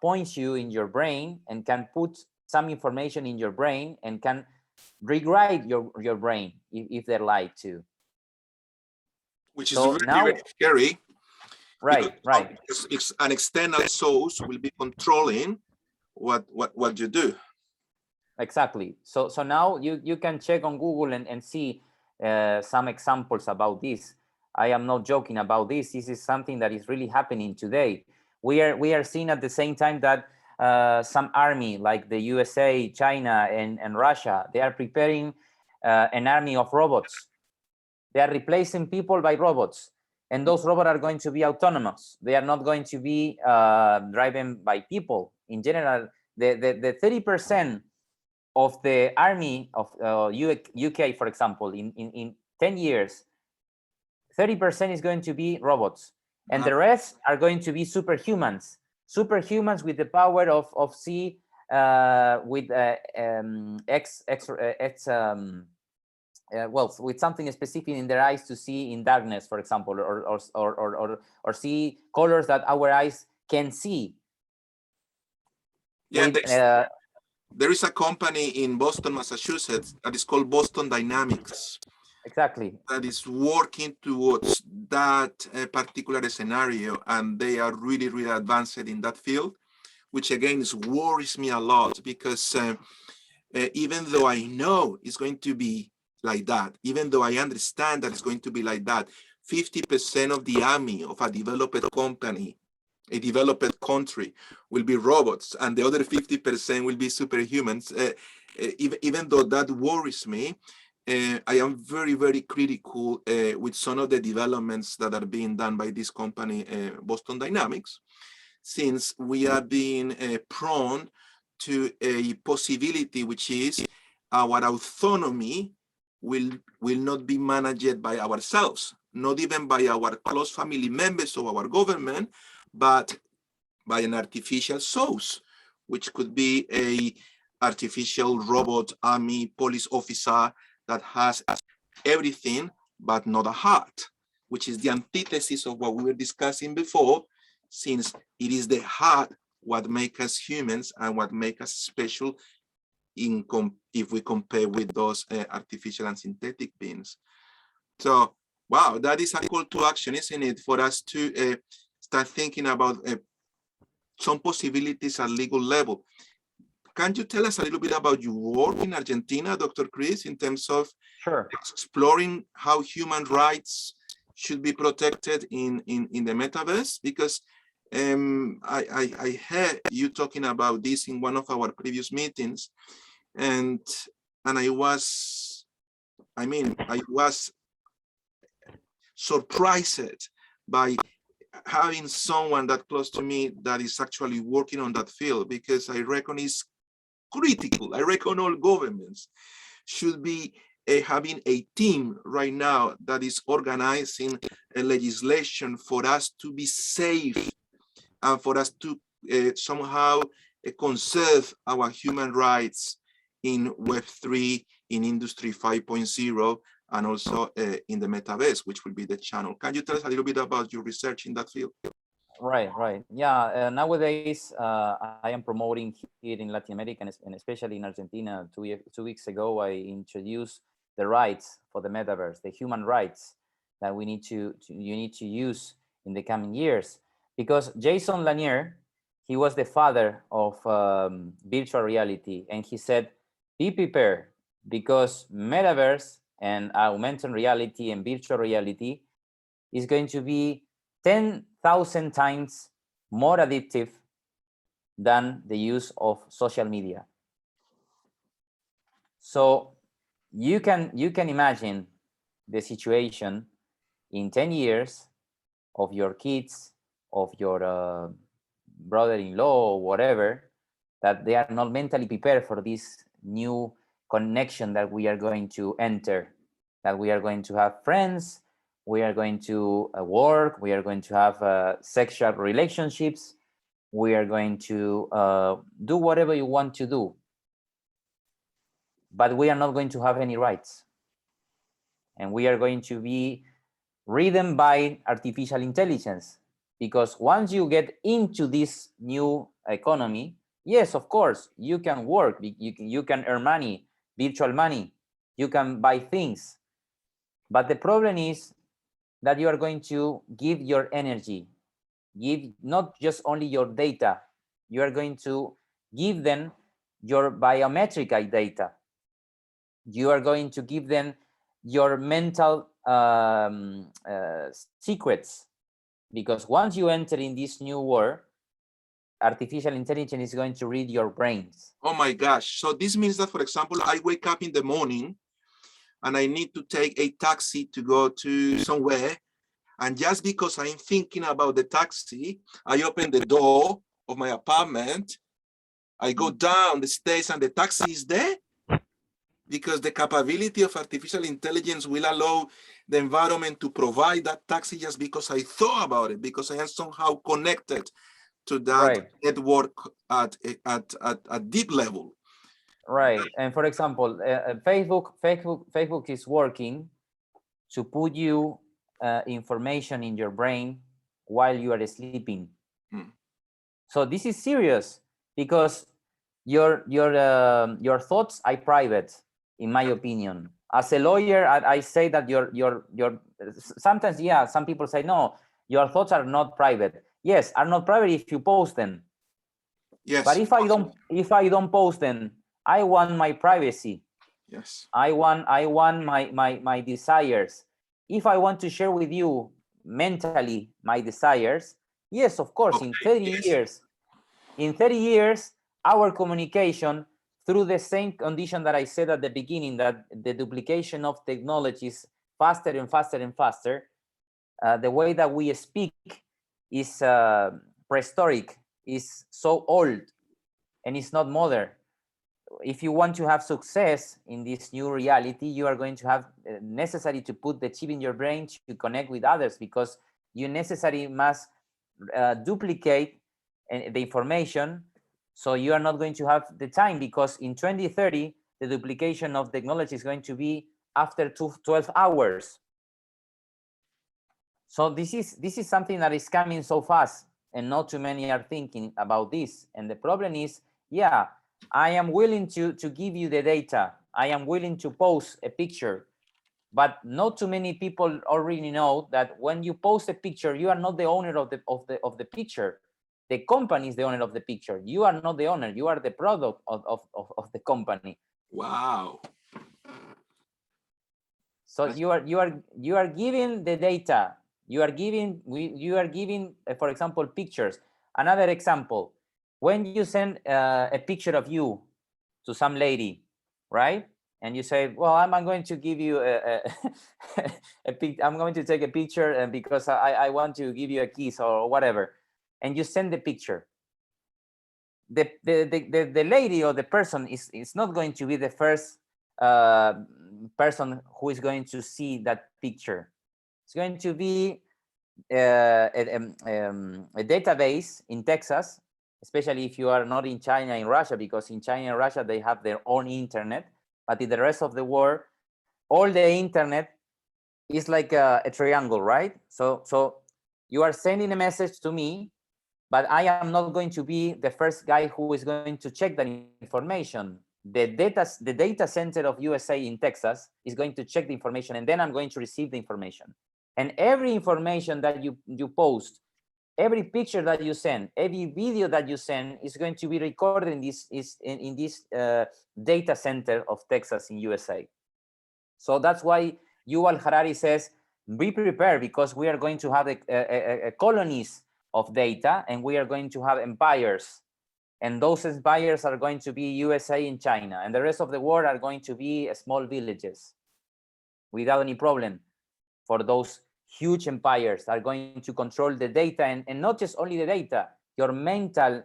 point you in your brain and can put some information in your brain and can rewrite your brain if they're lied to. Which is very scary. Right. It's an external source will be controlling what you do. Exactly. So now you can check on Google and see some examples about this. I am not joking about this. This is something that is really happening today. We are seeing at the same time that some army like the USA, China, and Russia, they are preparing an army of robots. They are replacing people by robots. and those robots are going to be autonomous. They are not going to be driven by people. In general, the 30% of the army of UK, for example, in 10 years, 30% is going to be robots, and the rest are going to be superhumans with the power of see with well, with something specific in their eyes to see in darkness, for example, or see colors that our eyes can see. Yeah, with, there is a company in Boston, Massachusetts that is called Boston Dynamics. Exactly. That is working towards that particular scenario, and they are really, really advanced in that field, which again worries me a lot, because even though I know it's going to be like that, even though I understand that it's going to be like that, 50% of the army of a developed company, a developed country, will be robots, and the other 50% will be superhumans. Even though that worries me, I am very, very critical with some of the developments that are being done by this company, Boston Dynamics, since we are being prone to a possibility, which is our autonomy will not be managed by ourselves, not even by our close family members or our government, but by an artificial source, which could be a artificial robot army police officer that has everything but not a heart, which is the antithesis of what we were discussing before, since it is the heart what makes us humans and what makes us special if we compare with those artificial and synthetic beings. So, wow, that is a call to action, isn't it, for us to start thinking about some possibilities at legal level. Can you tell us a little bit about your work in Argentina, Dr. Chris, in terms of exploring how human rights should be protected in the metaverse? Because I heard you talking about this in one of our previous meetings, and I was surprised by having someone that close to me that is actually working on that field, because I reckon it's critical. I reckon all governments should be having a team right now that is organizing a legislation for us to be safe and for us to somehow conserve our human rights in Web3, in Industry 5.0, and also in the metaverse, which will be the channel. Can you tell us a little bit about your research in that field? Right. Yeah, nowadays I am promoting here in Latin America, and especially in Argentina. 2 weeks ago, I introduced the rights for the metaverse, the human rights that you need to use in the coming years. Because Jason Lanier, he was the father of virtual reality, and he said, be prepared, because metaverse and augmented reality and virtual reality is going to be 10,000 times more addictive than the use of social media. So you can imagine the situation in 10 years of your kids, of your brother-in-law or whatever, that they are not mentally prepared for this new connection that we are going to enter, that we are going to have friends, we are going to work, we are going to have sexual relationships, we are going to do whatever you want to do, but we are not going to have any rights. And we are going to be ridden by artificial intelligence, because once you get into this new economy, yes, of course, you can work, you can earn money, virtual money, you can buy things. But the problem is that you are going to give your energy, give not just only your data, you are going to give them your biometric data. You are going to give them your mental secrets, because once you enter in this new world, artificial intelligence is going to read your brains. Oh my gosh. So this means that, for example, I wake up in the morning and I need to take a taxi to go to somewhere. And just because I'm thinking about the taxi, I open the door of my apartment, I go down the stairs and the taxi is there, because the capability of artificial intelligence will allow the environment to provide that taxi just because I thought about it, because I am somehow connected to that network at deep level. Right. And for example, Facebook is working to put you information in your brain while you are sleeping. So this is serious, because your thoughts are private, in my opinion. As a lawyer, I say that your sometimes, yeah, some people say no, your thoughts are not private. Yes, are not private if you post them. Yes. But if I don't post them, I want my privacy. Yes. I want my desires. If I want to share with you mentally my desires, yes, of course, in 30 years, our communication, through the same condition that I said at the beginning, that the duplication of technology is faster and faster and faster, the way that we speak is prehistoric, is so old, and it's not modern. If you want to have success in this new reality, you are going to have necessary to put the chip in your brain to connect with others, because you necessarily must duplicate the information. So you are not going to have the time, because in 2030, the duplication of technology is going to be after 12 hours. So this is something that is coming so fast, and not too many are thinking about this. And the problem is, yeah, I am willing to give you the data. I am willing to post a picture, but not too many people already know that when you post a picture, you are not the owner of the picture. The company is the owner of the picture. You are not the owner. You are the product of the company. Wow. So you are giving the data. You are giving, for example, pictures. Another example, when you send a picture of you to some lady, right? And you say, well, I'm going to give you I'm going to take a picture, and because I want to give you a kiss or whatever. And you send the picture. The lady or the person is not going to be the first person who is going to see that picture. It's going to be a database in Texas, especially if you are not in China and Russia, because in China and Russia, they have their own internet. But in the rest of the world, all the internet is like a triangle, right? So you are sending a message to me, but I am not going to be the first guy who is going to check that information. The data center of USA in Texas is going to check the information, and then I'm going to receive the information. And every information that you post, every picture that you send, every video that you send is going to be recorded in this data center of Texas in USA. So that's why Yuval Harari says, be prepared, because we are going to have a colonies of data, and we are going to have empires. And those empires are going to be USA and China, and the rest of the world are going to be small villages without any problem. For those huge empires are going to control the data, and not just only the data, your mental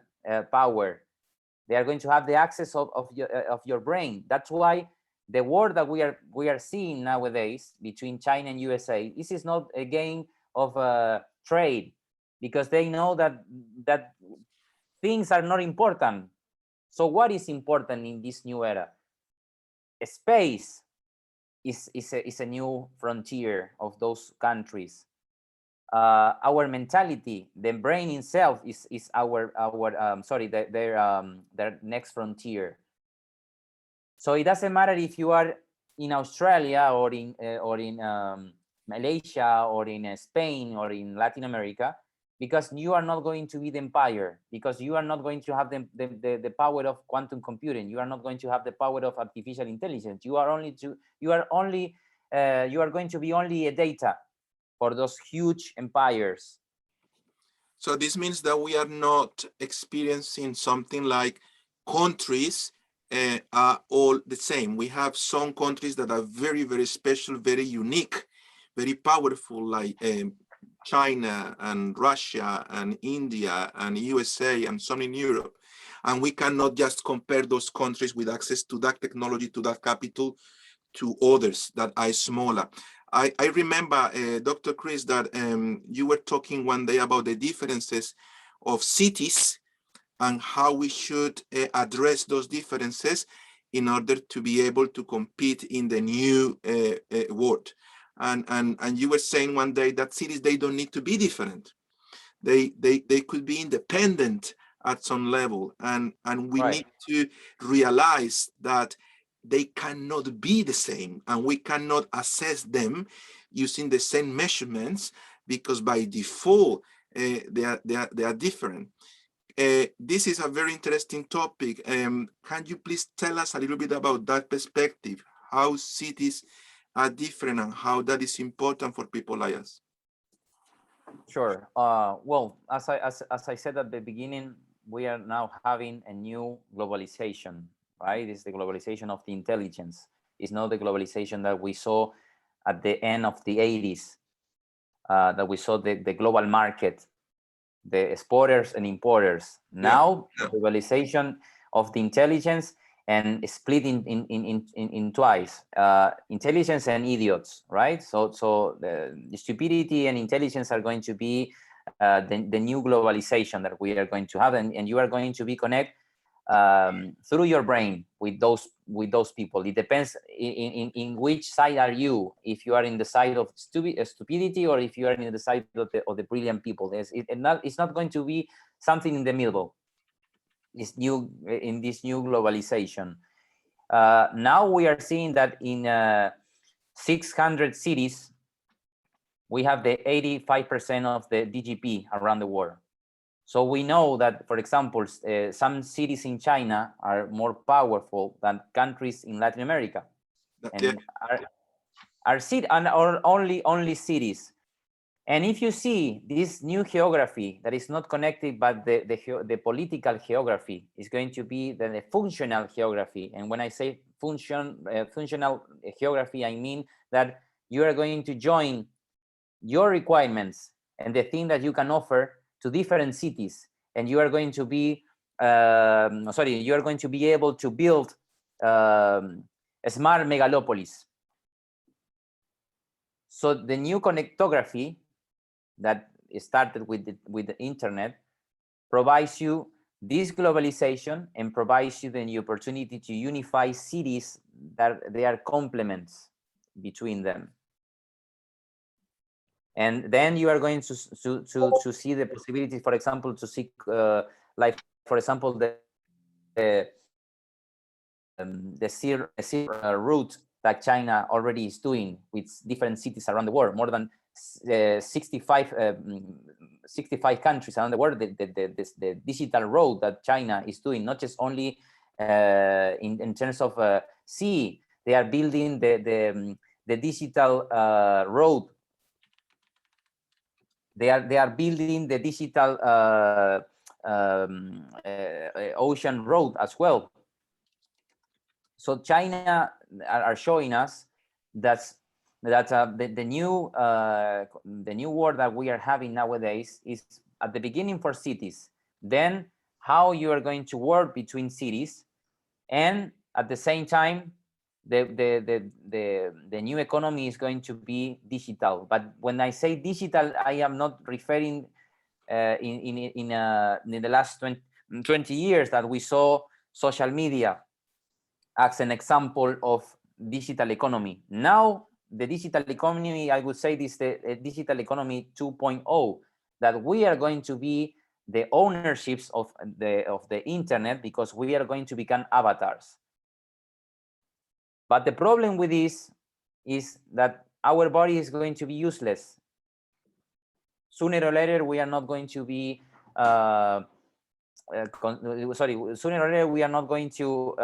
power. They are going to have the access of your brain. That's why the war that we are seeing nowadays between China and USA, this is not a game of trade, because they know that things are not important. So what is important in this new era? Space is a new frontier of those countries. Our mentality, the brain itself is their next frontier. So it doesn't matter if you are in Australia or in Malaysia or in Spain or in Latin America, because you are not going to be the empire, because you are not going to have the power of quantum computing. You are not going to have the power of artificial intelligence. You are going to be only a data for those huge empires. So this means that we are not experiencing something like countries are all the same. We have some countries that are very, very special, very unique, very powerful, like China and Russia and India and USA and some in Europe. And we cannot just compare those countries with access to that technology, to that capital, to others that are smaller. I remember, Dr. Chris, that you were talking one day about the differences of cities and how we should address those differences in order to be able to compete in the new world. And you were saying one day that cities, they don't need to be different. They could be independent at some level. And we Right. need to realize that they cannot be the same, and we cannot assess them using the same measurements, because by default they are different. This is a very interesting topic. Can you please tell us a little bit about that perspective, how cities are different and how that is important for people like us? Sure. Well, as I said at the beginning, we are now having a new globalization, right? It's the globalization of the intelligence. It's not the globalization that we saw at the end of the 80s, that we saw the global market, the exporters and importers. Now, the globalization of the intelligence, and split in twice, intelligence and idiots, right? So the stupidity and intelligence are going to be the new globalization that we are going to have, and you are going to be connected through your brain with those people. It depends in which side are you, if you are in the side of stupidity, or if you are in the side of the brilliant people. It's not going to be something in the middle. It's new in this new globalization. Now we are seeing that in 600 cities, we have the 85% of the DGP around the world. So we know that, for example, some cities in China are more powerful than countries in Latin America, and are only cities. And if you see this new geography that is not connected, but the political geography is going to be the functional geography. And when I say functional geography, I mean that you are going to join your requirements and the thing that you can offer to different cities, and you are going to be you are going to be able to build a smart megalopolis. So the new connectography that started with the internet provides you this globalization and provides you the opportunity to unify cities that they are complements between them. And then you are going to see the possibility, for example, to seek like, for example, the route that China already is doing with different cities around the world, more than 65 countries around the world. The digital road that China is doing, not just only in terms of sea, they are building the digital road. They are building the digital ocean road as well. So China are showing us that the new world that we are having nowadays is at the beginning for cities, then how you are going to work between cities, and at the same time the new economy is going to be digital. But when I say digital, I am not referring in the last 20 years that we saw social media as an example of digital economy. Now, the digital economy, I would say this, the digital economy 2.0, that we are going to be the ownerships of the internet, because we are going to become avatars. But the problem with this is that our body is going to be useless. Sooner or later, we are not going to be sooner or later we are not going to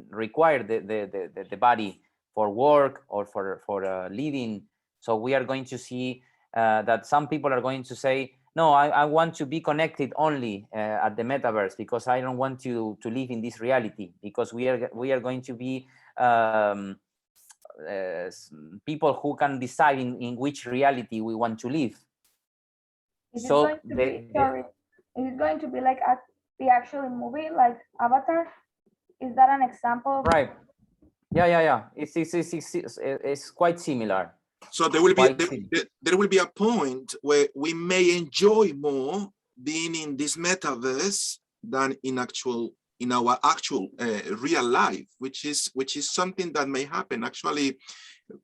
require the body for work or for living. So we are going to see that some people are going to say, no, I want to be connected only at the metaverse, because I don't want to live in this reality, because we are going to be people who can decide in which reality we want to live. Is it So going to be, sorry, is it going to be like the actual movie, like Avatar? Is that an example? right. Yeah. It's quite similar. So there will be Quite there will be a point where we may enjoy more being in this metaverse than in our actual real life, which is something that may happen. Actually,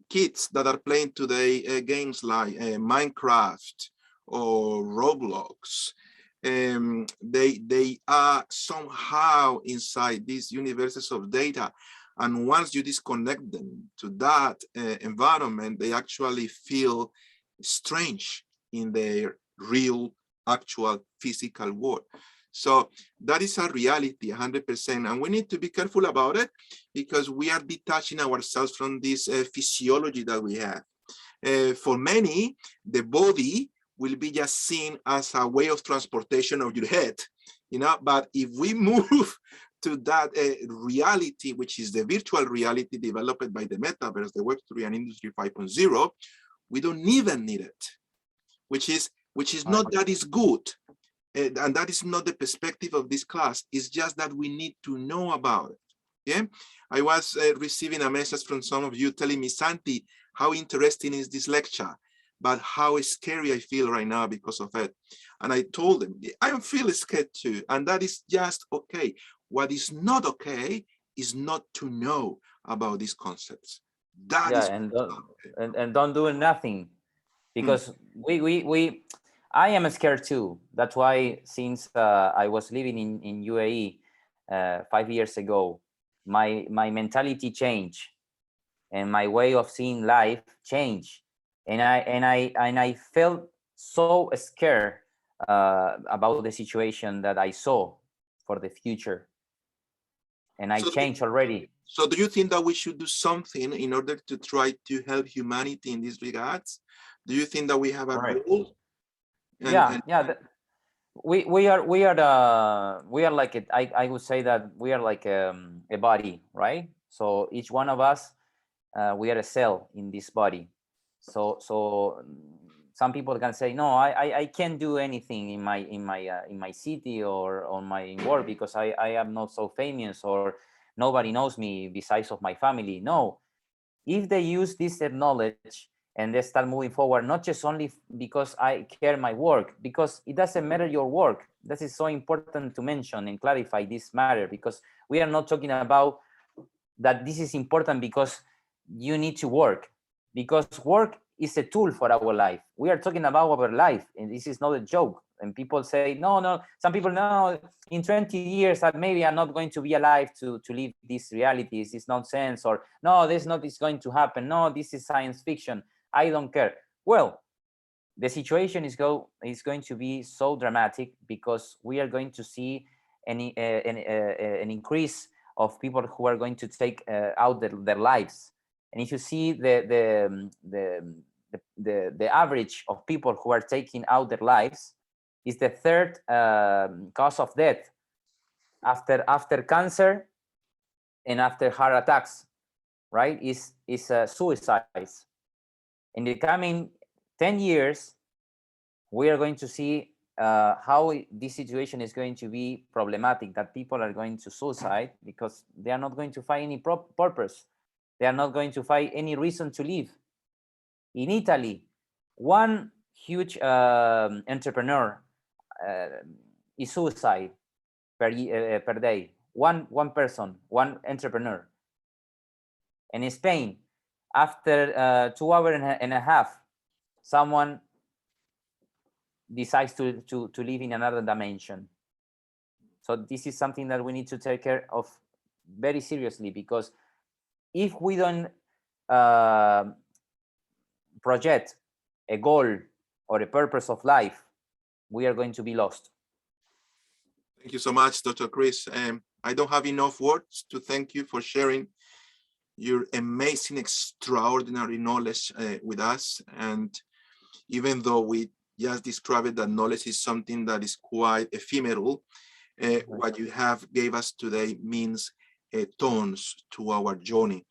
kids that are playing today games like Minecraft or Roblox, they are somehow inside these universes of data. And once you disconnect them to that environment, they actually feel strange in their real, actual physical world. So that is a reality, 100%. And we need to be careful about it because we are detaching ourselves from this physiology that we have. For many, the body will be just seen as a way of transportation of your head, but if we move to that reality, which is the virtual reality developed by the metaverse, the Web3 and Industry 5.0, we don't even need it, which is not that is good. And that is not the perspective of this class. It's just that we need to know about it. Yeah, I was receiving a message from some of you telling me, Santi, how interesting is this lecture, but how scary I feel right now because of it. And I told them, I feel scared too, and that is just okay. What is not okay is not to know about these concepts. That is and don't do nothing, because I am scared too. That's why since I was living in UAE 5 years ago, my mentality changed and my way of seeing life changed, and I felt so scared about the situation that I saw for the future, and I changed already. So do you think that we should do something in order to try to help humanity in these regards? Do you think that we have a role? We are like it. I would say that we are like a body, right? So each one of us, we are a cell in this body. So some people can say, no, I can't do anything in my city or on my work because I am not so famous or nobody knows me besides of my family. No, if they use this knowledge and they start moving forward, not just only because I care my work, because it doesn't matter your work. That is so important to mention and clarify this matter, because we are not talking about that this is important because you need to work, because work is a tool for our life. We are talking about our life, and this is not a joke. And people say, no, some people, no, in 20 years, maybe I'm not going to be alive to live these realities. It's nonsense, or no, this not is going to happen. No, this is science fiction. I don't care. Well, the situation is going to be so dramatic because we are going to see an increase of people who are going to take out their lives. And if you see the average of people who are taking out their lives, is the third cause of death after cancer and after heart attacks, right? Is suicides. In the coming 10 years, we are going to see how this situation is going to be problematic, that people are going to suicide because they are not going to find any purpose. They are not going to find any reason to live. In Italy, one huge entrepreneur is suicide per day. One person, one entrepreneur. And in Spain, after 2 hours and a half, someone decides to live in another dimension. So this is something that we need to take care of very seriously, because if we don't project a goal or a purpose of life, we are going to be lost. Thank you so much, Dr. Chris. I don't have enough words to thank you for sharing your amazing, extraordinary knowledge with us. And even though we just described that knowledge is something that is quite ephemeral, what you have gave us today means tons to our journey.